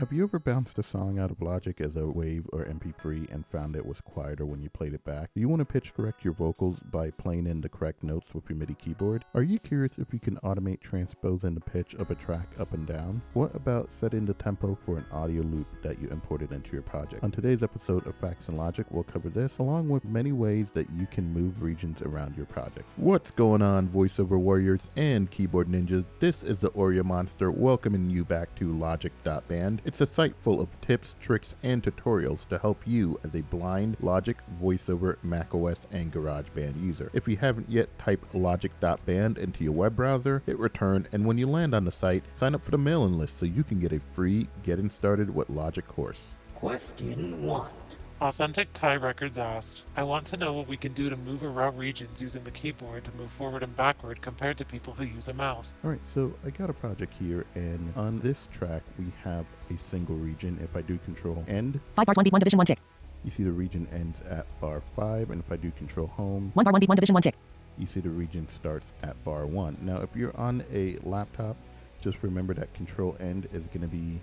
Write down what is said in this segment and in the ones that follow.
Have you ever bounced a song out of Logic as a WAV or MP3 and found it was quieter when you played it back? Do you want to pitch correct your vocals by playing in the correct notes with your MIDI keyboard? Are you curious if you can automate transposing the pitch of a track up and down? What about setting the tempo for an audio loop that you imported into your project? On today's episode of FAQs Logic, we'll cover this, along with many ways that you can move regions around your projects. What's going on, VoiceOver warriors and keyboard ninjas? This is the Oreo Monster welcoming you back to Logic.band. It's a site full of tips, tricks, and tutorials to help you as a blind Logic, VoiceOver, macOS, and GarageBand user. If you haven't yet typed Logic.band into your web browser, hit return, and when you land on the site, sign up for the mailing list so you can get a free Getting Started with Logic course. Question 1. Authentic Thai Records asked, I want to know what we can do to move around regions using the keyboard to move forward and backward compared to people who use a mouse. Alright, so I got a project here, and on this track we have a single region. If I do control end, 5 bars 1 beat 1 division 1 tick. you see the region ends at bar 5, and if I do control home, 1 bar 1 beat 1 division 1 tick. you see the region starts at bar 1. Now if you're on a laptop, just remember that control end is going to be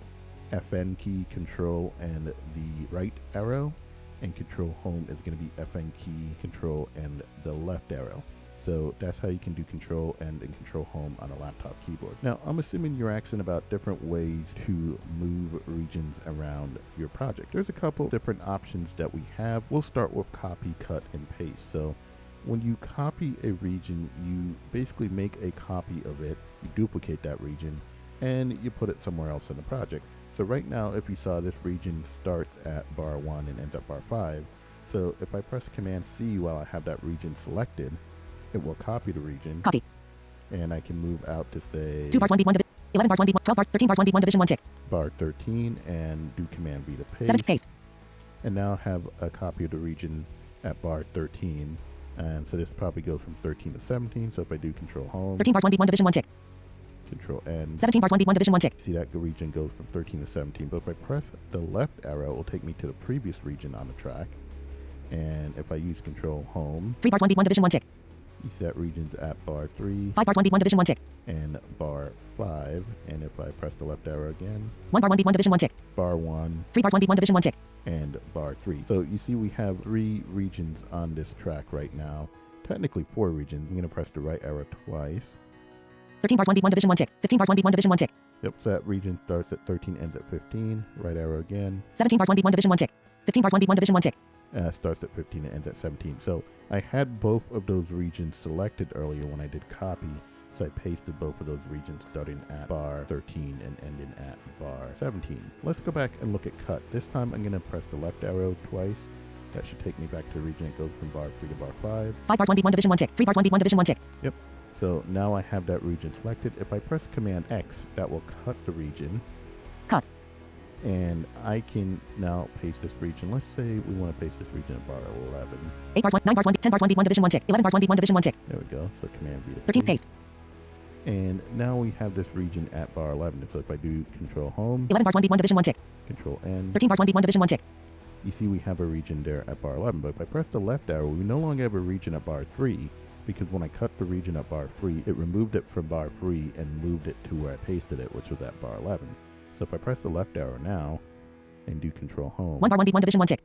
FN key, control, and the right arrow, and control home is going to be FN key, control, and the left arrow. So that's how you can do control end and control home on a laptop keyboard. Now I'm assuming you're asking about different ways to move regions around your project. There's a couple different options that we have. We'll start with copy, cut, and paste. So when you copy a region, you basically make a copy of it, you duplicate that region, and you put it somewhere else in the project. So right now, if you saw, this region starts at bar 1 and ends at bar 5. So if I press Command C while I have that region selected, it will copy the region. Copy. And I can move out to say 2 bars 1 beat 1 division 11 bars 1 beat 1 12 bars 13 bars 1 beat 1 division 1 tick. bar 13 and do Command V to paste. 7 paste. And now have a copy of the region at bar 13. And so this probably goes from 13 to 17. So if I do control home, 13 bars 1 beat 1 division 1 tick. control end, 17 bars 1 beat 1 division 1 tick. see that the region goes from 13 to 17. But if I press the left arrow, it will take me to the previous region on the track. And if I use control home, 3 bars 1 beat 1 division 1 tick. you see that region's at bar 3 5 bars 1 beat 1 division 1 tick. and bar 5. And if I press the left arrow again, 1 bar 1 beat 1 division 1 tick. bar 1 3 bars 1 beat 1 division 1 tick. and bar 3. So you see we have 3 regions on this track right now. Technically 4 regions. I'm going to press the right arrow twice. 13 bars 1 beat 1 division 1 tick. 15 bars 1 beat 1 division 1 tick. Yep, so that region starts at 13, ends at 15. Right arrow again. 17 bars 1 beat 1 division 1 tick. 15 bars 1 beat 1 division 1 tick. Starts at 15 and ends at 17. So I had both of those regions selected earlier when I did copy. So I pasted both of those regions starting at bar 13 and ending at bar 17. Let's go back and look at cut. This time I'm going to press the left arrow twice. That should take me back to the region. It goes from bar 3 to bar 5. 5 bars 1 beat 1 division 1 tick. 3 bars 1 beat 1 division 1 tick. Yep. So now I have that region selected. If I press Command X, that will cut the region. Cut. And I can now paste this region. Let's say we want to paste this region at bar 11. 8 bars 1, 9 bars 1 beat 10 bars 1 beat 1 division 1 tick. 11 bars 1 beat 1 division 1 tick. There we go. So Command V to 13 paste. And now we have this region at bar 11. So if I do Control Home, 11 bars 1 beat 1 division 1 tick. Control N, 13 bars 1 beat 1 division 1 tick. you see we have a region there at bar 11. But if I press the left arrow, we no longer have a region at bar 3. Because when I cut the region at bar 3, it removed it from bar 3 and moved it to where I pasted it, which was at bar 11. So if I press the left arrow now and do Control Home, 1 bar 1 beat 1 division 1 tick.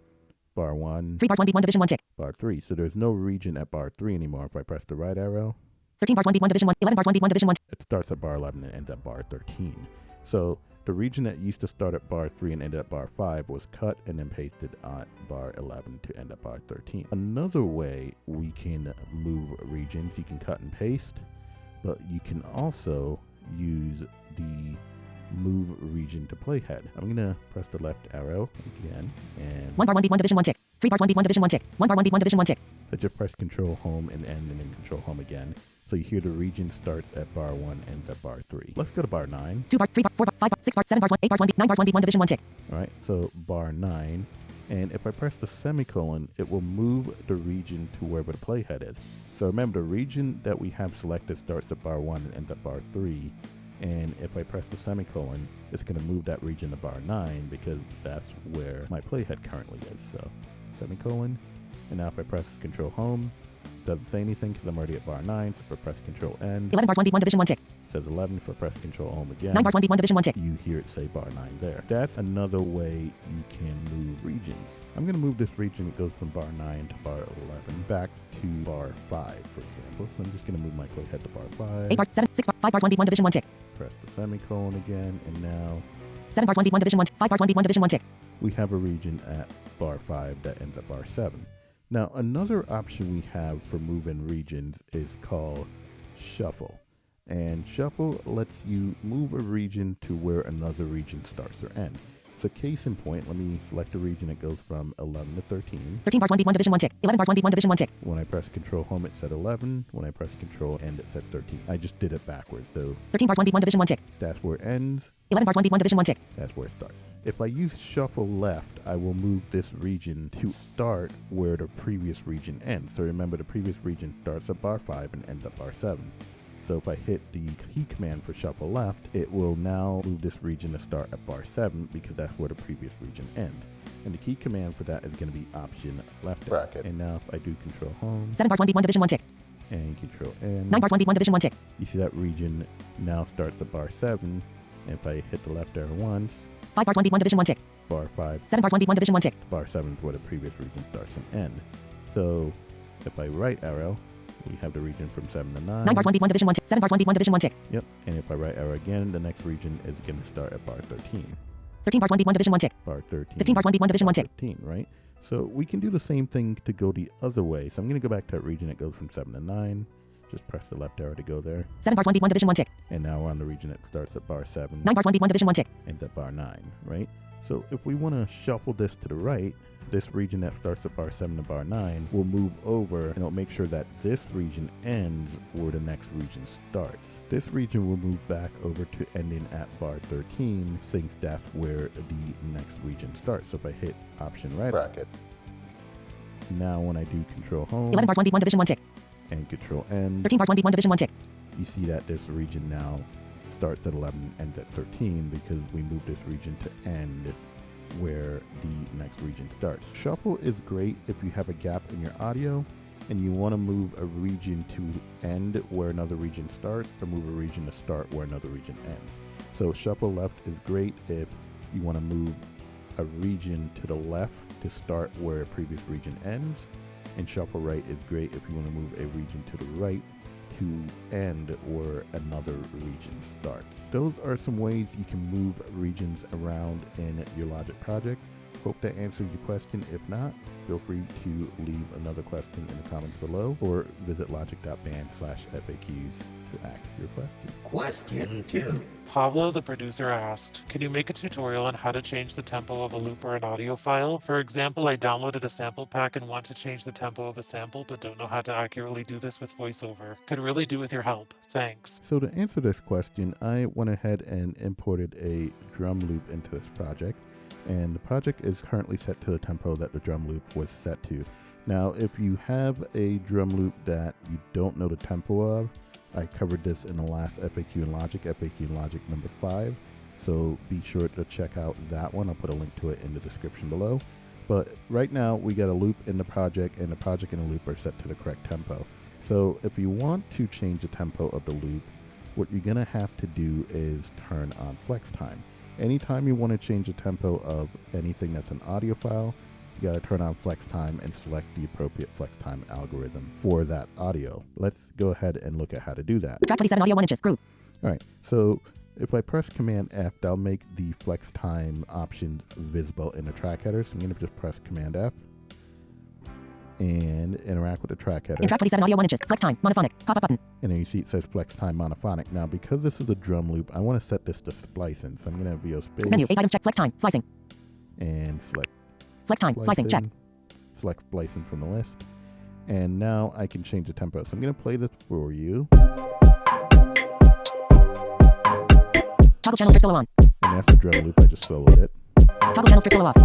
bar 1, 3 bars 1 beat 1 division 1 tick. bar 3. So there's no region at bar 3 anymore. If I press the right arrow, 13 bars 1 beat 1 division 1. 11 bars 1 beat 1 division 1. it starts at bar 11 and ends at bar 13. So the region that used to start at bar 3 and end at bar 5 was cut and then pasted at bar 11 to end at bar 13. Another way we can move regions, you can cut and paste, but you can also use the move region to playhead. I'm going to press the left arrow again, and 1 bar 1 beat 1 division 1 tick. 3 bars 1 beat 1 division 1 tick. 1 bar 1 beat 1 division 1 tick. I just press Control Home and end, and then Control Home again. So you hear the region starts at bar 1, ends at bar 3. Let's go to bar 9. 2 bars, 3 bars, 4 bars, 5 bars, 6 bars, 7 bars, 1, 8 bars 1 beat 9 bars 1 beat 1 division 1 tick. All right, so bar 9. And if I press the semicolon, it will move the region to wherever the playhead is. So remember, the region that we have selected starts at bar 1 and ends at bar 3. And if I press the semicolon, it's going to move that region to bar 9 because that's where my playhead currently is. So semicolon. And now if I press Control Home, doesn't say anything because I'm already at bar 9. So if I press Control End, 11 bars 1 beat 1 division 1 tick. says 11. If I press Control Home again, 9 bars 1 beat 1 division 1 tick. you hear it say bar 9 there. That's another way you can move regions. I'm going to move this region. It goes from bar 9 to bar 11 back to bar 5, for example. So I'm just going to move my playhead to bar 5. 8 bars, 7, 6 bars, 5 bars 1 beat 1 division 1 tick. Press the semicolon again, and now 7 bars 1 beat 1 division 1, 5 bars 1 beat 1 division 1 tick. we have a region at bar 5 that ends at bar 7. Now, another option we have for moving regions is called Shuffle. And Shuffle lets you move a region to where another region starts or ends. So case in point, let me select a region that goes from 11 to 13. 13 bars 1 beat 1 division 1 tick. 11 bars 1 beat 1 division 1 tick. When I press Control Home, it said 11. When I press Control End, it said 13. I just did it backwards. So 13 bars 1 beat 1 division 1 tick. that's where it ends. 11 bars 1 beat 1 division 1 tick. That's where it starts. If I use Shuffle Left, I will move this region to start where the previous region ends. So remember, the previous region starts at bar 5 and ends at bar 7. So if I hit the key command for Shuffle Left, it will now move this region to start at bar 7 because that's where the previous region ends. And the key command for that is going to be Option Left Bracket. And now if I do Control Home 7 bars 1 beat 1 division 1 tick. and Control N, 9 bars 1 beat 1 division 1 tick. you see that region now starts at bar 7. And if I hit the left arrow once, 5 bars 1 beat 1 division 1 tick. bar 5, 7 bars 1 beat 1 division 1 tick. bar 7 is where the previous region starts and ends. So if I right arrow, we have the region from 7 to 9. 9 bars 1 beat 1 division 1 tick. 7 bars 1 beat 1 division 1 tick. Yep. And if I right arrow again, the next region is going to start at bar 13. 13 bars 1 beat 1 division 1 tick. Bar 13. 15 bars 1 beat 1 division 1 tick. 15, right? So we can do the same thing to go the other way. So I'm going to go back to that region that goes from 7 to 9. Just press the left arrow to go there. 7 bars 1 beat 1 division 1 tick. And now we're on the region that starts at bar 7. 9 bars 1 beat 1 division 1 tick. Ends at bar 9, right? So if we want to shuffle this to the right, this region that starts at bar 7 to bar 9 will move over and it'll make sure that this region ends where the next region starts. This region will move back over to ending at bar 13 since that's where the next region starts. So if I hit Option Right, Bracket. now when I do Control Home 11 bars 1 beat 1 division 1 tick. and Control N, 13 bars 1 beat 1 division 1 tick. you see that this region now starts at 11 and ends at 13 because we moved this region to end where the next region starts. Shuffle is great if you have a gap in your audio and you want to move a region to end where another region starts or move a region to start where another region ends. So Shuffle Left is great if you want to move a region to the left to start where a previous region ends, and Shuffle Right is great if you want to move a region to the right to end where another region starts. Those are some ways you can move regions around in your Logic project. Hope that answers your question. If not, feel free to leave another question in the comments below or visit logic.band/FAQs to ask your question. Question 2. Pablo, the producer, asked, can you make a tutorial on how to change the tempo of a loop or an audio file? For example, I downloaded a sample pack and want to change the tempo of a sample, but don't know how to accurately do this with VoiceOver. Could really do with your help. Thanks. So to answer this question, I went ahead and imported a drum loop into this project, and the project is currently set to the tempo that the drum loop was set to. Now, if you have a drum loop that you don't know the tempo of, I covered this in the last FAQ in Logic, FAQ in Logic number 5. So be sure to check out that one. I'll put a link to it in the description below. But right now we got a loop in the project, and the project and the loop are set to the correct tempo. So if you want to change the tempo of the loop, what you're gonna have to do is turn on flex time. Anytime you want to change the tempo of anything that's an audio file, you got to turn on flex time and select the appropriate flex time algorithm for that audio. Let's go ahead and look at how to do that. Track 27 audio 1 inches. Group. All right, so if I press Command F, that'll make the flex time options visible in the track header. So I'm going to just press Command F and interact with the track header. In track 27 audio 1 inches. Flex time. Monophonic. Pop-up button. And then you see it says flex time monophonic. Now, because this is a drum loop, I want to set this to splicing. So I'm going to VO space. Menu. 8 items check. Flex time. Slicing. And select Flex time. Slicing. Check. Select splicing from the list. And now I can change the tempo. So I'm going to play this for you. Toggle channel strip solo on. And that's the drum loop. I just soloed it. Toggle channel strip solo off.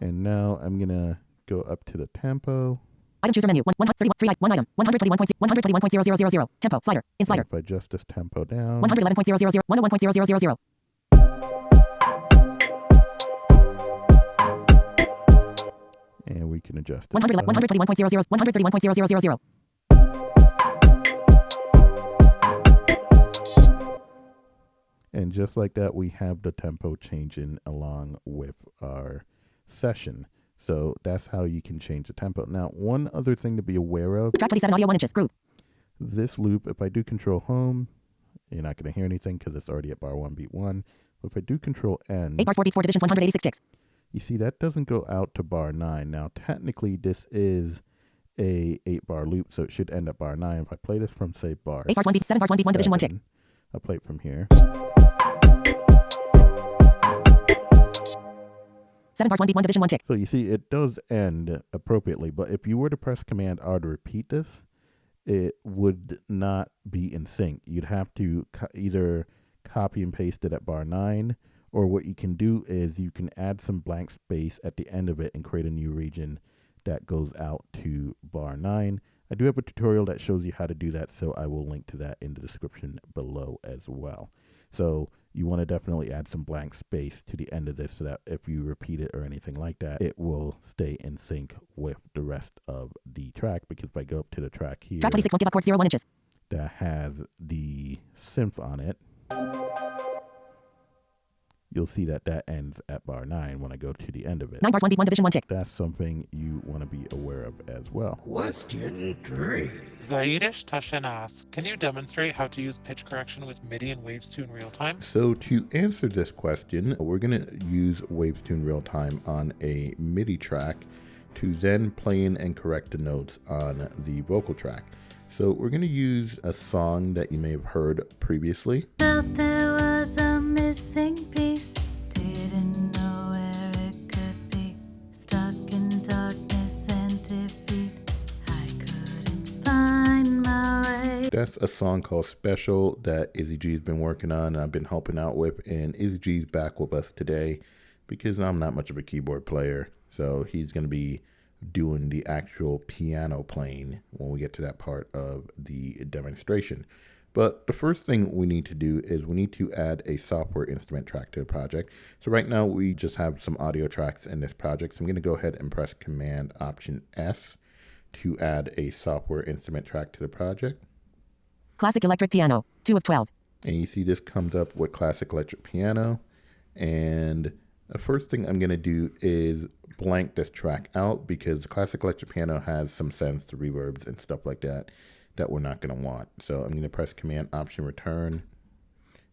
And now I'm going to go up to the tempo. Item chooser menu. 131. 3 1 item. 121.0000. Tempo. Slider. In slider. If I adjust this tempo down. 111.000. 101.000. And we can adjust it. 131.000. 131.000. And just like that, we have the tempo changing along with our session. So that's how you can change the tempo. Now, one other thing to be aware of. Track 27 audio 1 inches. Group. This loop, if I do control home, you're not going to hear anything because it's already at bar 1, beat 1. But if I do control N, 8 bars, 4 beats, 4 divisions, 186 ticks. you see that doesn't go out to bar 9. Now, technically, this is a 8-bar loop, so it should end at bar 9. If I play this from, say, bar 8 bars, 1 beat, 7 bars, 1 beat, 1 division, 1 tick. I'll play it from here. 7 bars, 1 beat, 1 division, 1 tick. So you see, it does end appropriately, but if you were to press Command R to repeat this, it would not be in sync. You'd have to either copy and paste it at bar 9, or what you can do is you can add some blank space at the end of it and create a new region that goes out to bar 9. I do have a tutorial that shows you how to do that, so I will link to that in the description below as well. So you want to definitely add some blank space to the end of this so that if you repeat it or anything like that, it will stay in sync with the rest of the track. Because if I go up to the track here, Track 26, 1 give up chord 0 1 inches. that has the synth on it, you'll see that that ends at bar 9 when I go to the end of it. 9 bars, 1 beat, 1 division, 1 tick. That's something you want to be aware of as well. Question 3. Zaidish Tashin asks, can you demonstrate how to use pitch correction with MIDI and Waves to in real time? So to answer this question, we're going to use Waves to in real time on a MIDI track to then play in and correct the notes on the vocal track. So we're going to use a song that you may have heard previously. Felt there was a missing piece, didn't know where it could be, stuck in darkness and defeat, I couldn't find my way. That's a song called Special that Izzy G's been working on and I've been helping out with, and Izzy G's back with us today because I'm not much of a keyboard player, so he's going to be doing the actual piano playing when we get to that part of the demonstration. But the first thing we need to do is we need to add a software instrument track to the project. So right now we just have some audio tracks in this project. So I'm going to go ahead and press Command Option S to add a software instrument track to the project. Classic electric piano, 2 of 12. And you see this comes up with Classic Electric Piano. And the first thing I'm going to do is blank this track out because Classic Electric Piano has some sense to reverbs and stuff like that that we're not going to want. So I'm going to press Command Option Return,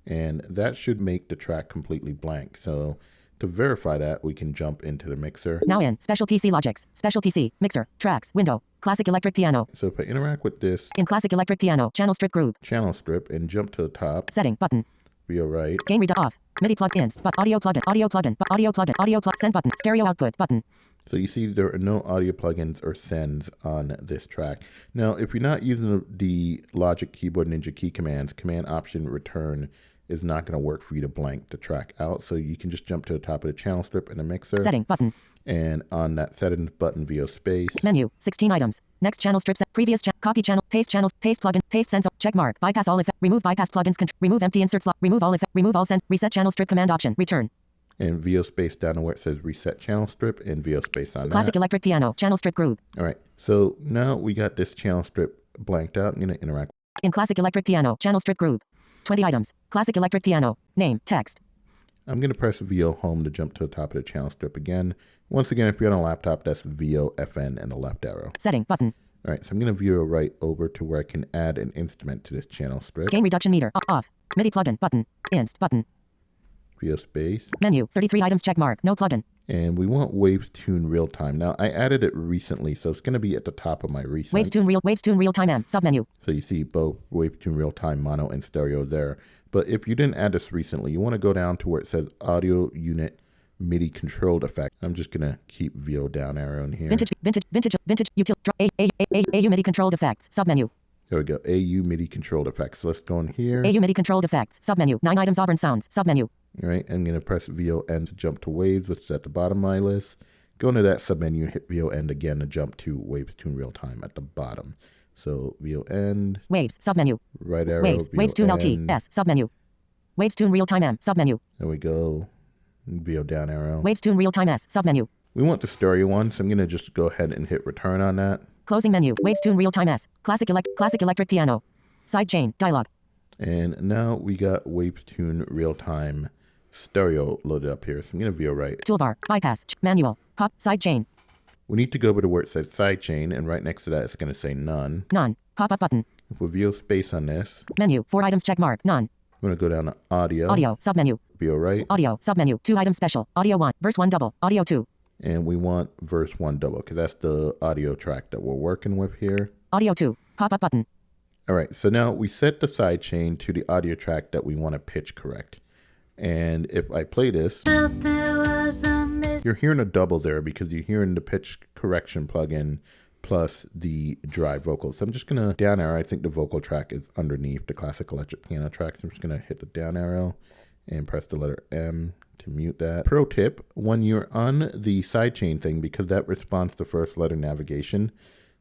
and that should make the track completely blank. So to verify that, we can jump into the mixer. Now in Special PC Logics, Special PC, Mixer, Tracks, Window, Classic Electric Piano. So if I interact with this In Classic Electric Piano, Channel Strip Group. channel strip and jump to the top, Setting, button. VO right, Gain read off. MIDI plug inst, but audio plugin, audio plugin, but audio plugin, audio plug, send button, stereo output button. so you see there are no audio plugins or sends on this track. Now, if you're not using the Logic Keyboard Ninja key commands, Command Option Return is not going to work for you to blank the track out. So you can just jump to the top of the channel strip in the mixer. Setting, button. And on that settings button, VO space. Menu, 16 items. Next channel strip set, previous copy channel, paste channels, paste plugin, paste sensor, check mark, bypass all effect, remove bypass plugins, remove empty insert slot, remove all effect, remove all send, reset channel strip command option, return. And VO space down to where it says reset channel strip and VO space on Classic that. electric piano, channel strip group. All right. So now we got this channel strip blanked out. I'm going to interact. In classic electric piano, channel strip group. 20 items. Classic electric piano. Name, text. I'm going to press VO home to jump to the top of the channel strip again. Once again, if you're on a laptop, that's VO FN and the left arrow. Setting, button. All right, so I'm going to VO right over to where I can add an instrument to this channel strip. Gain reduction meter, off. MIDI plugin, button. Inst, button. VO space. Menu, 33 items, check mark, no plugin. And we want Waves Tune Real Time. Now, I added it recently, so it's going to be at the top of my recents. Waves Tune Real Time M, submenu. So you see both Wave Tune Real Time mono and stereo there. But if you didn't add this recently, you want to go down to where it says Audio Unit MIDI Controlled Effect. I'm just going to keep VO down arrow in here. Vintage, AU MIDI controlled effects, submenu. There we go, AU MIDI Controlled Effects. So let's go in here. AU MIDI controlled effects, submenu. 9 items, Auburn sounds, submenu. All right, I'm going to press VO End to jump to Waves, which is at the bottom of my list. Go into that submenu and hit VO End again to jump to Waves Tune Real Time at the bottom. So VO End. Waves, submenu. Right arrow, Waves, VO Waves Tune LT, End. S, submenu. Waves Tune Real Time M, submenu. There we go. VO down arrow. Waves Tune Real Time S, submenu. We want the stereo one, so I'm going to just go ahead and hit return on that. Closing menu, Waves Tune Real Time S, Classic Electric Piano. Side chain, dialog. And now we got Wavestune real-time stereo loaded up here. So I'm going to VO right. Toolbar. Bypass. Manual. Pop. Sidechain. We need to go over to where it says sidechain, and right next to that it's going to say none. None. Pop-up button. If we VO space on this, Menu. 4 items check mark. None. I'm going to go down to audio. Audio. Submenu. VO right. Audio. Submenu. 2 items special. Audio 1. Verse 1 double. Audio 2. And we want verse 1 double because that's the audio track that we're working with here. Audio 2. Pop-up button. All right, so now we set the sidechain to the audio track that we want to pitch correct. And if I play this, you're hearing a double there because you're hearing the pitch correction plugin plus the dry vocals. So I'm just going to down arrow. I think the vocal track is underneath the classic electric piano track. So I'm just going to hit the down arrow and press the letter M to mute that. Pro tip, when you're on the sidechain thing, because that responds to first letter navigation,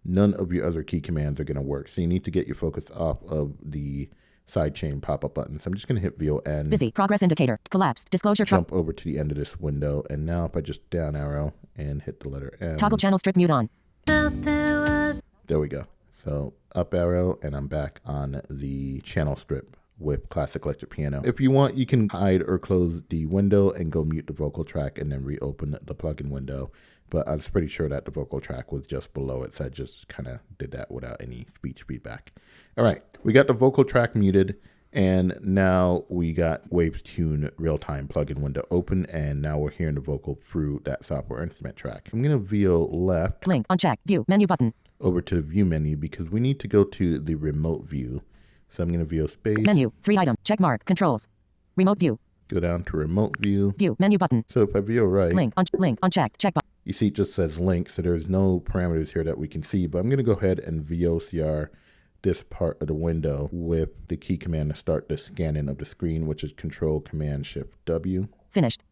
none of your other key commands are going to work. So you need to get your focus off of the sidechain pop-up button. So I'm just going to hit VON. Busy. Progress indicator. Collapsed. Disclosure. Jump over to the end of this window. And now if I just down arrow and hit the letter M. Toggle channel strip mute on. There we go. So up arrow and I'm back on the channel strip with classic electric piano. If you want, you can hide or close the window and go mute the vocal track and then reopen the plugin window. But I was pretty sure that the vocal track was just below it, so I just kind of did that without any speech feedback. All right, we got the vocal track muted, and now we got Wavestune real-time plugin window open, and now we're hearing the vocal through that software instrument track. I'm going to VO left. Link. Uncheck. View. Menu button. Over to the view menu because we need to go to the remote view. So I'm going to VO space. Menu. 3 item. Check mark. Controls. Remote view. Go down to remote view. View. Menu button. So if I VO right. Link. Link. Unchecked. Check box. You see it just says link, so there's no parameters here that we can see, but I'm going to go ahead and VOCR this part of the window with the key command to start the scanning of the screen, which is Control Command Shift W. Finished.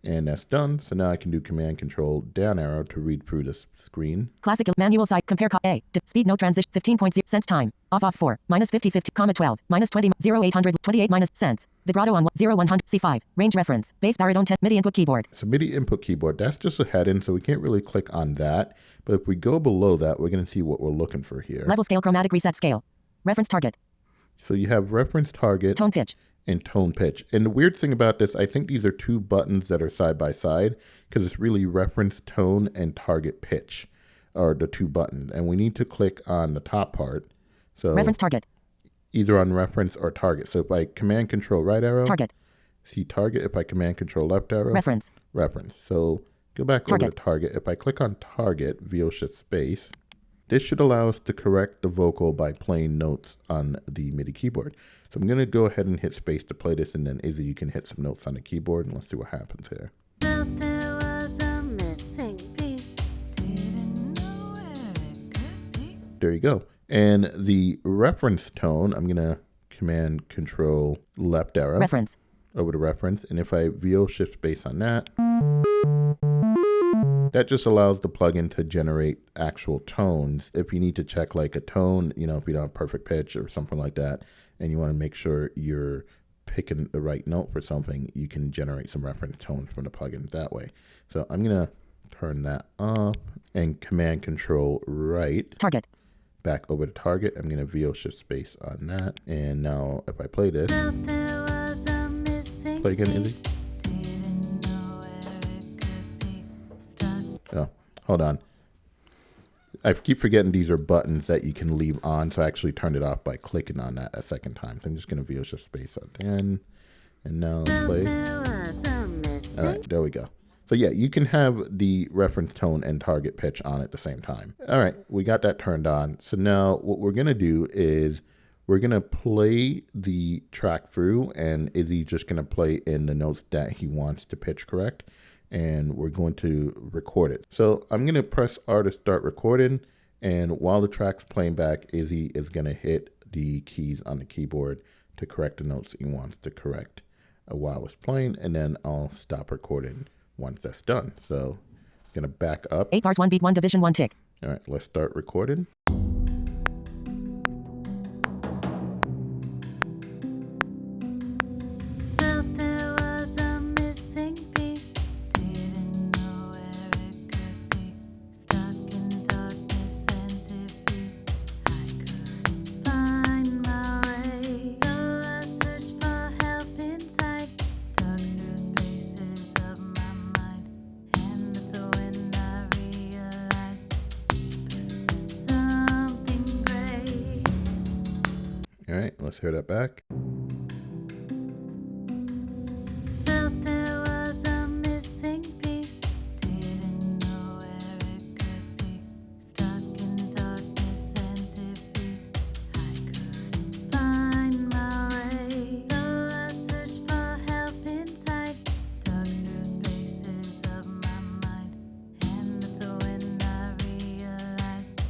And that's done. So now I can do Command Control down arrow to read through this screen. Classic manual side compare A. Speed no transition 15.0 cents time. Off 4. Minus 50 50, comma 12. Minus 20 0 800 28 minus cents. Vibrato on 0 100 C5. Range reference. Bass baritone 10 MIDI input keyboard. So MIDI input keyboard, that's just a heading, so we can't really click on that. But if we go below that, we're going to see what we're looking for here. Level scale chromatic reset scale. Reference target. So you have reference target. Tone pitch. And tone pitch. And the weird thing about this, I think these are two buttons that are side by side because it's really reference tone and target pitch are the two buttons. And we need to click on the top part. So reference target. Either on reference or target. So if I command control right arrow, target. See target. If I command control left arrow, reference. Reference. So go back target. over to target. If I click on target, VO shift space, this should allow us to correct the vocal by playing notes on the MIDI keyboard. So I'm going to go ahead and hit space to play this, and then Izzy, you can hit some notes on the keyboard, and let's see what happens here. There was a missing piece. Didn't know where it could be. There you go. And the reference tone, I'm going to command control left arrow. Reference. Over to reference. And if I VO shift space on that, that just allows the plugin to generate actual tones. If you need to check like a tone, you know, if you don't have perfect pitch or something like that, and you want to make sure you're picking the right note for something, you can generate some reference tones from the plugin that way. So I'm going to turn that off and command control right. Target. Back over to target. I'm going to VO shift space on that. And now if I play this, play again, Izzy. Oh, hold on. I keep forgetting these are buttons that you can leave on, so I actually turned it off by clicking on that a second time. So I'm just going to VO shift space at the end. And now play. All right, there we go. So yeah, you can have the reference tone and target pitch on at the same time. All right, we got that turned on. So now what we're going to do is we're going to play the track through, and Izzy's just going to play in the notes that he wants to pitch correct. And we're going to record it. So I'm going to press R to start recording. And while the track's playing back, Izzy is going to hit the keys on the keyboard to correct the notes he wants to correct while it's playing. And then I'll stop recording once that's done. So I'm going to back up. 8 bars, 1 beat, 1 division, 1 tick. All right, let's start recording. let's hear that back. Felt there was a missing piece. Didn't know where it could be. Stuck in darkness and defeat. I couldn't find my way. So I searched for help inside. Dug through spaces of my mind. And that's when I realized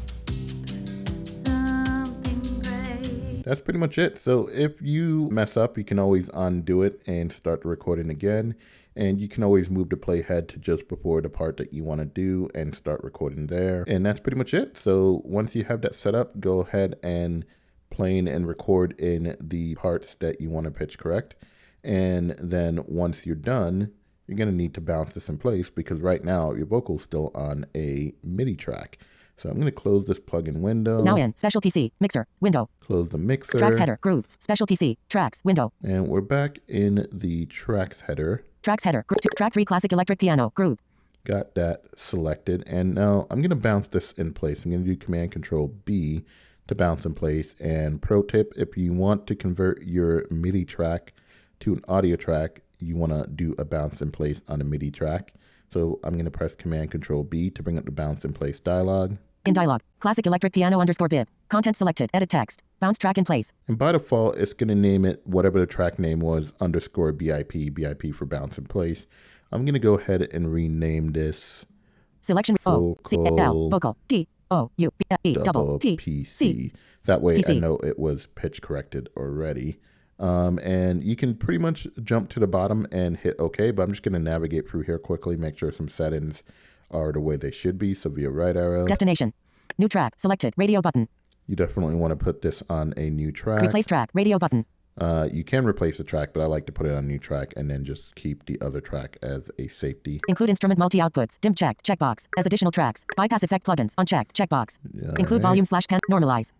there's something great. That's pretty much it. So if you mess up, you can always undo it and start the recording again. And you can always move the playhead to just before the part that you want to do and start recording there. And that's pretty much it. So once you have that set up, go ahead and play and record in the parts that you want to pitch correct. And then once you're done, you're going to need to bounce this in place because right now your vocal's still on a MIDI track. So I'm going to close this plugin window. Now in Special PC, Mixer, window. Close the mixer. Tracks header, grooves, Special PC, tracks, window. And we're back in the tracks header. Tracks header, track 3 classic electric piano, groove. Got that selected. And now I'm going to bounce this in place. I'm going to do Command Control B to bounce in place. And pro tip, if you want to convert your MIDI track to an audio track, you want to do a bounce in place on a MIDI track. So I'm going to press Command Control B to bring up the bounce in place dialog. In dialog, classic electric piano _ bib. Content selected, edit text, bounce track in place. And by default, it's going to name it whatever the track name was, _BIP, BIP for bounce in place. I'm going to go ahead and rename this Selection O, C, L, vocal, D, O, U, B, E, double, P, C. That way PC. I know it was pitch corrected already. And you can pretty much jump to the bottom and hit OK, but I'm just going to navigate through here quickly, make sure some settings are the way they should be. So via right arrow. Destination. New track, selected, radio button. You definitely want to put this on a new track. Replace track, radio button. You can replace the track, but I like to put it on a new track and then just keep the other track as a safety. Include instrument multi-outputs, dim check, checkbox. As additional tracks, bypass effect plugins, unchecked, checkbox. Include volume / pan, normalize.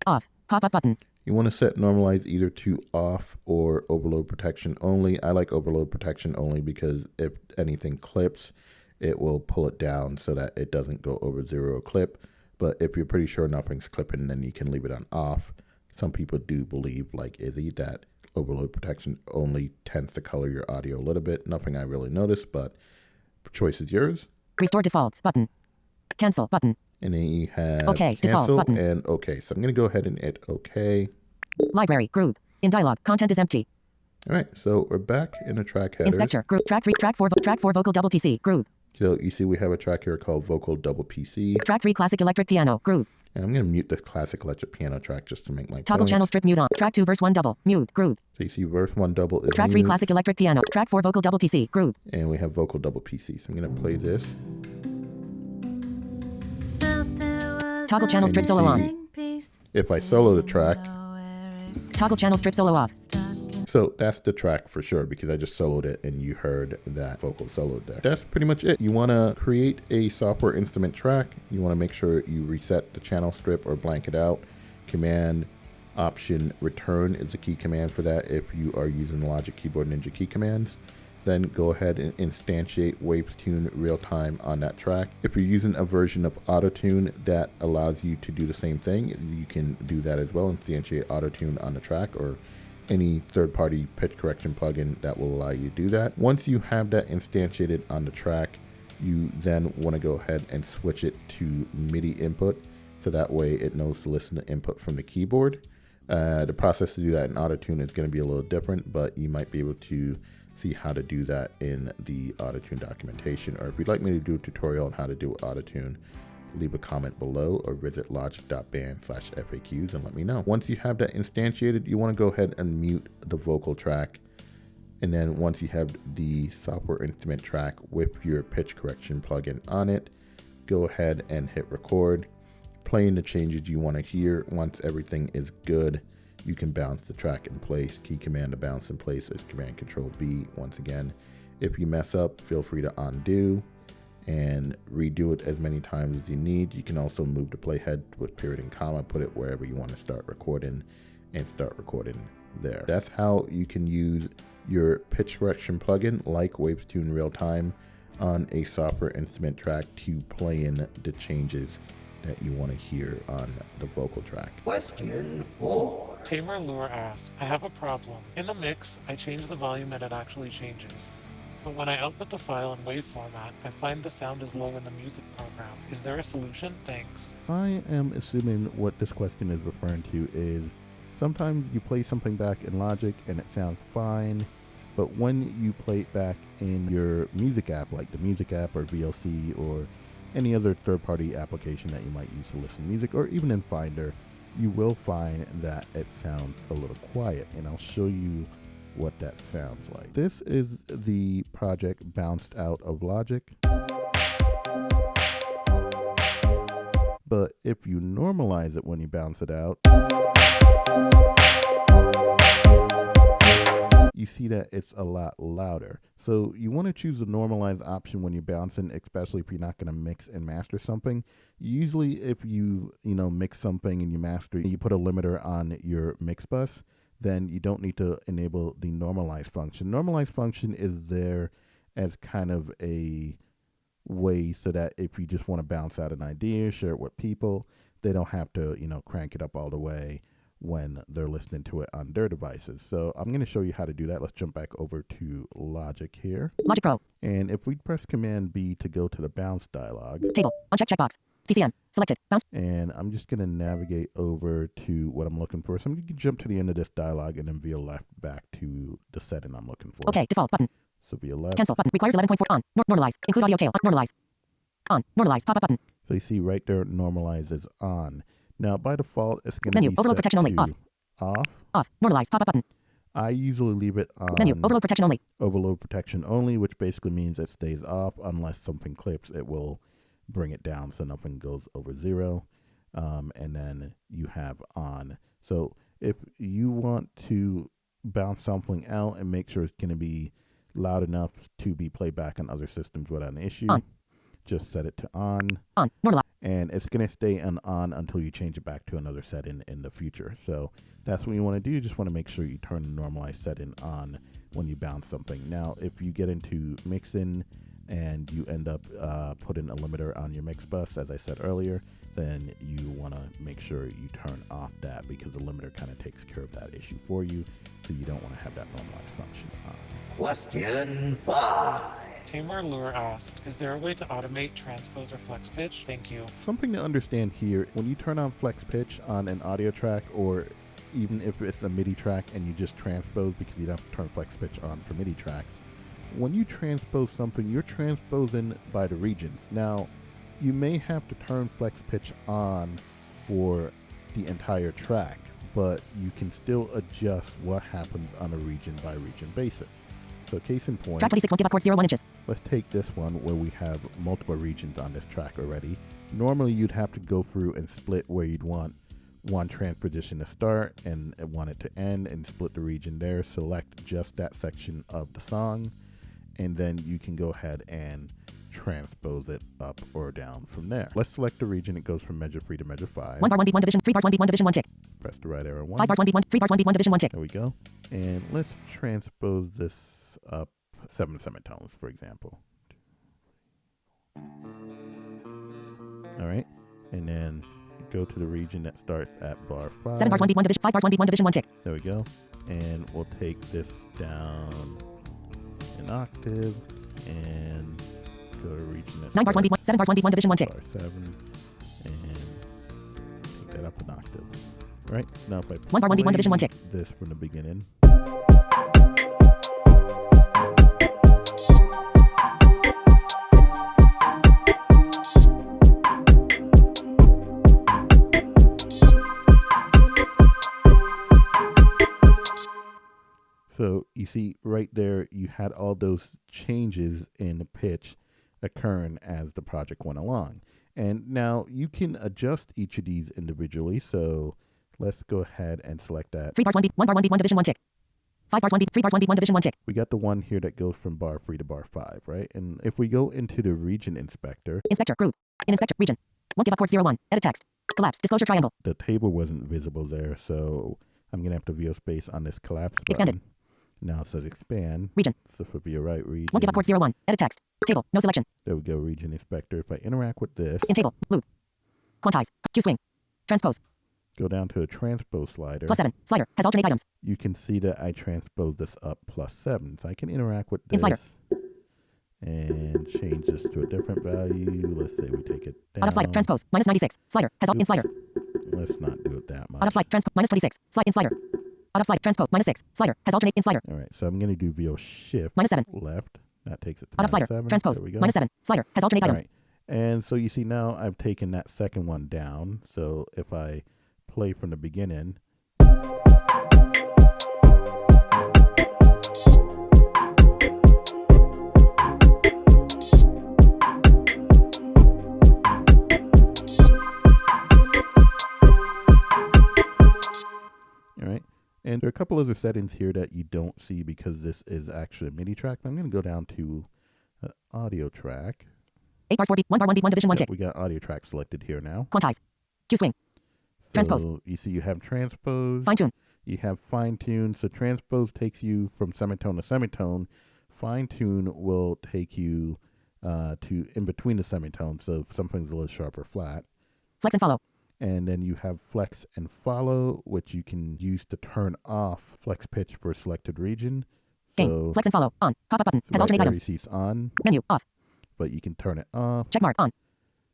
Off, pop-up button. You want to set normalize either to off or overload protection only. I like overload protection only because if anything clips, it will pull it down so that it doesn't go over 0 clip. But if you're pretty sure nothing's clipping, then you can leave it on off. Some people do believe, like Izzy, that overload protection only tends to color your audio a little bit. Nothing I really noticed, but choice is yours. Restore defaults button. Cancel button. And then you have OK, default cancel button. and OK. So I'm going to go ahead and hit OK. Library, group. In dialog, content is empty. All right, so we're back in the track headers. Inspector, group, track 3, track 4 vocal double PC, group. So you see we have a track here called Vocal Double PC. Track 3 classic electric piano, group. And I'm going to mute the classic electric piano track just to make my Toggle point. channel strip mute on. Track 2 verse 1 double, mute, group. So you see verse 1 double is Track 3 mute, classic electric piano, track 4 vocal double PC, group. and we have Vocal Double PC. So I'm going to play this. Felt there was Toggle channel a strip solo on. missing piece. If I solo the track, Know where it Toggle channel strip solo off. stuck in. so that's the track for sure because I just soloed it and you heard that vocal soloed there. That's pretty much it. You want to create a software instrument track. You want to make sure you reset the channel strip or blank it out. Command Option Return is the key command for that if you are using the Logic Keyboard Ninja key commands. Then go ahead and instantiate WavesTune real-time on that track. If you're using a version of AutoTune that allows you to do the same thing, you can do that as well, instantiate AutoTune on the track or any third-party pitch correction plugin that will allow you to do that. Once you have that instantiated on the track, you then want to go ahead and switch it to MIDI input, so that way it knows to listen to input from the keyboard. The process to do that in AutoTune is going to be a little different, but you might be able to see how to do that in the AutoTune documentation. Or if you'd like me to do a tutorial on how to do AutoTune, leave a comment below or visit logic.band/FAQs and let me know. Once you have that instantiated, you want to go ahead and mute the vocal track. And then once you have the software instrument track with your pitch correction plugin on it, go ahead and hit record, playing the changes you want to hear. Once everything is good, you can bounce the track in place. Key command to bounce in place is Command Control B. Once again, if you mess up, feel free to undo and redo it as many times as you need. You can also move the playhead with period and comma, put it wherever you want to start recording and start recording there. That's how you can use your pitch correction plugin like WavesTune Real Time on a software instrument track to play in the changes that you want to hear on the vocal track. Question 4. Tamer Lure asks, I have a problem. In the mix, I change the volume and it actually changes. But when I output the file in WAV format, I find the sound is low in the music program. Is there a solution? Thanks. I am assuming what this question is referring to is sometimes you play something back in Logic and it sounds fine, but when you play it back in your music app, like the music app or VLC or any other third-party application that you might use to listen to music, or even in Finder, you will find that it sounds a little quiet, and I'll show you what that sounds like. This is the project bounced out of Logic. But if you normalize it when you bounce it out, you see that it's a lot louder. So you want to choose the normalize option when you're bouncing, especially if you're not going to mix and master something. Usually if you mix something and you master it, you put a limiter on your mix bus, then you don't need to enable the normalize function. Normalize function is there as kind of a way so that if you just want to bounce out an idea, share it with people, they don't have to, crank it up all the way when they're listening to it on their devices. So I'm going to show you how to do that. Let's jump back over to Logic here. Logic Pro. And if we press Command B to go to the bounce dialog. Table. Uncheck checkbox. PCM. Selected. Bounce. And I'm just going to navigate over to what I'm looking for. So I'm going to jump to the end of this dialog and then via left back to the setting I'm looking for. Okay. Default button. So via left. Cancel button. Requires 11.4 on. Normalize. Include audio tail. Normalize. On. Normalize. Pop-up button. So you see right there, normalize is on. Now by default, it's going to be overload set protection only. to Off. Off. Normalize. Pop-up button. I usually leave it on Menu. Overload protection only. Overload protection only, which basically means it stays off unless something clips. It will bring it down so nothing goes over 0. And then you have on. So if you want to bounce something out and make sure it's going to be loud enough to be played back on other systems without an issue, just set it to on. On. Normalize. And it's going to stay on until you change it back to another setting in the future. So that's what you want to do. You just want to make sure you turn the normalize setting on when you bounce something. Now, if you get into mixing and you end up putting a limiter on your mix bus, as I said earlier, then you want to make sure you turn off that because the limiter kind of takes care of that issue for you. So you don't want to have that normalize function on. Question 5. Tamer Lure asked, is there a way to automate transpose or flex pitch? Thank you. Something to understand here, when you turn on flex pitch on an audio track, or even if it's a MIDI track and you just transpose because you don't turn flex pitch on for MIDI tracks, when you transpose something, you're transposing by the regions. Now, you may have to turn flex pitch on for the entire track, but you can still adjust what happens on a region by region basis. So case in point, Track 26 won't give up 0.1 inches. Let's take this one where we have multiple regions on this track already. Normally you'd have to go through and split where you'd want one transposition to start and want it to end and split the region there. Select just that section of the song, and then you can go ahead and transpose it up or down from there. Let's select the region. It goes from measure 3 to measure 5. 1 bar 1 beat 1 division 3 bars 1 beat 1 division 1 tick. Press the right arrow 1. 5 bars 1 beat 1 3 bars 1 beat 1 division 1 tick. There we go. And let's transpose this up 7 semitones, for example. All right. And then go to the region that starts at bar 5. 7 bars 1 beat 1 division 5 bars 1 beat 1 division 1 tick. There we go. And we'll take this down an octave and go to region that 9 bars 1 beat 1 7 bars 1 beat 1 division 1 tick. bar 7 and take that up an octave. All right. Now if I 1 bar 1 beat 1 division 1 tick. this from the beginning. So you see right there, you had all those changes in pitch occurring as the project went along. And now you can adjust each of these individually. So let's go ahead and select that. 3 bars 1 beat 1 bar 1 beat 1 division 1 tick. 5 bars 1 beat 3 bars 1 beat 1 division 1 tick. We got the one here that goes from bar 3 to bar 5, right? And if we go into the region inspector. Inspector group. In inspector region. Won't give up port 01. Edit text. Collapse. Disclosure triangle. The table wasn't visible there. So I'm going to have to VO space on this collapse button. Expanded. Now it says expand. Region. So for VO right region. Won't give up port 01. Edit text. Table. No selection. There we go. Region inspector. If I interact with this. In table. Loop. Quantize. Q swing. Transpose. go down to a transpose slider. +7. Slider has alternate items. You can see that I transpose this up +7. So I can interact with this Slider. and change this to a different value. Let's say we take it down. Out of slider. Transpose. -96. Slider has in slider. Let's not do it that much. Out of slider. Transpose. -26. Slide in slider. Out of slider. Transpose. -6. Slider has alternate in slider. All right, so I'm going to do VO shift -7. left. That takes it to Out of slider. -7. Transpose. There we go. -7. Slider has alternate All items. right. And so you see now I've taken that second one down. So if I play from the beginning. All right. And there are a couple other settings here that you don't see because this is actually a MIDI track. I'm going to go down to an audio track. 8 bars 4 beat, 1 bar 1 beat, 1 division 1 tick. We got audio track selected here now. Quantize. Q swing. Transpose. So you see you have transpose. Fine tune. You have fine tune. So transpose takes you from semitone to semitone. Fine tune will take you to in between the semitones. So if something's a little sharp or flat. Flex and follow. And then you have flex and follow, which you can use to turn off flex pitch for a selected region. Gain. So Flex and follow. On. Pop-up button. so Has right alternate there items. you see it's on, Menu. Off. but you can turn it off. Check mark. On.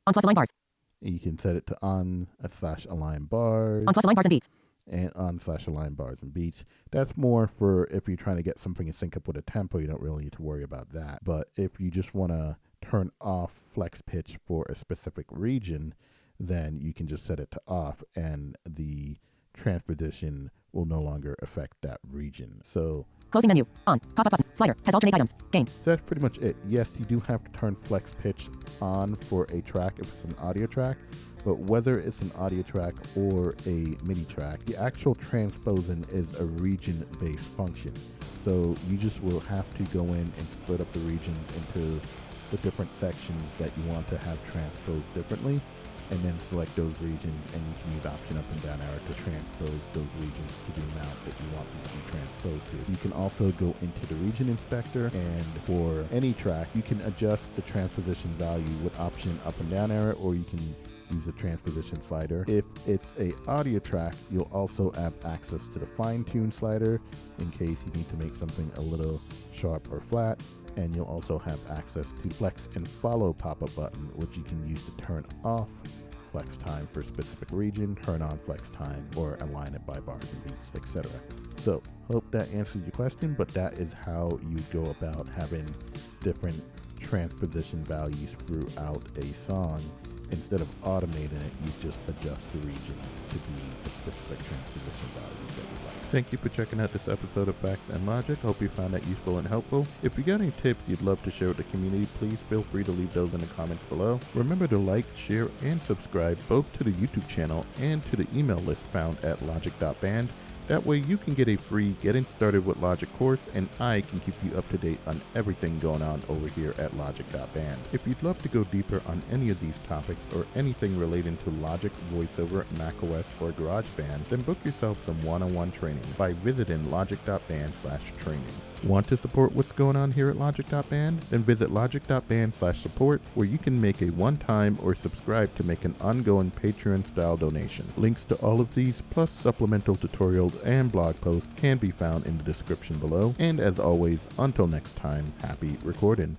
On plus align bars. You can set it to on/align bars. On plus align bars and beats. And on/align bars and beats. That's more for if you're trying to get something to sync up with a tempo. You don't really need to worry about that. But if you just want to turn off flex pitch for a specific region, then you can just set it to off and the transposition will no longer affect that region. So Closing menu. On. Pop-up button. Slider. Has alternate items. Gain. so that's pretty much it. Yes, you do have to turn flex pitch on for a track if it's an audio track, but whether it's an audio track or a MIDI track, the actual transposing is a region-based function. So you just will have to go in and split up the regions into the different sections that you want to have transposed differently, and then select those regions, and you can use option up and down arrow to transpose those regions to the amount that you want them to be transposed to. You can also go into the region inspector, and for any track, you can adjust the transposition value with option up and down arrow, or you can use the transposition slider. If it's a audio track, you'll also have access to the fine tune slider in case you need to make something a little sharp or flat. And you'll also have access to flex and follow pop-up button, which you can use to turn off flex time for a specific region, turn on flex time, or align it by bars and beats, etc. So hope that answers your question, but that is how you go about having different transposition values throughout a song. Instead of automating it, you just adjust the regions to be the specific transposition values that you like. Thank you for checking out this episode of FAQs Logic. Hope you found that useful and helpful. If you got any tips you'd love to share with the community, please feel free to leave those in the comments below. Remember to like, share, and subscribe both to the YouTube channel and to the email list found at logic.band. That way you can get a free Getting Started with Logic course, and I can keep you up to date on everything going on over here at logic.band. If you'd love to go deeper on any of these topics or anything relating to Logic, VoiceOver, macOS, or GarageBand, then book yourself some one-on-one training by visiting logic.band/training. Want to support what's going on here at logic.band? Then visit logic.band/support, where you can make a one-time or subscribe to make an ongoing Patreon-style donation. Links to all of these, plus supplemental tutorials and blog posts, can be found in the description below. And as always, until next time, happy recording.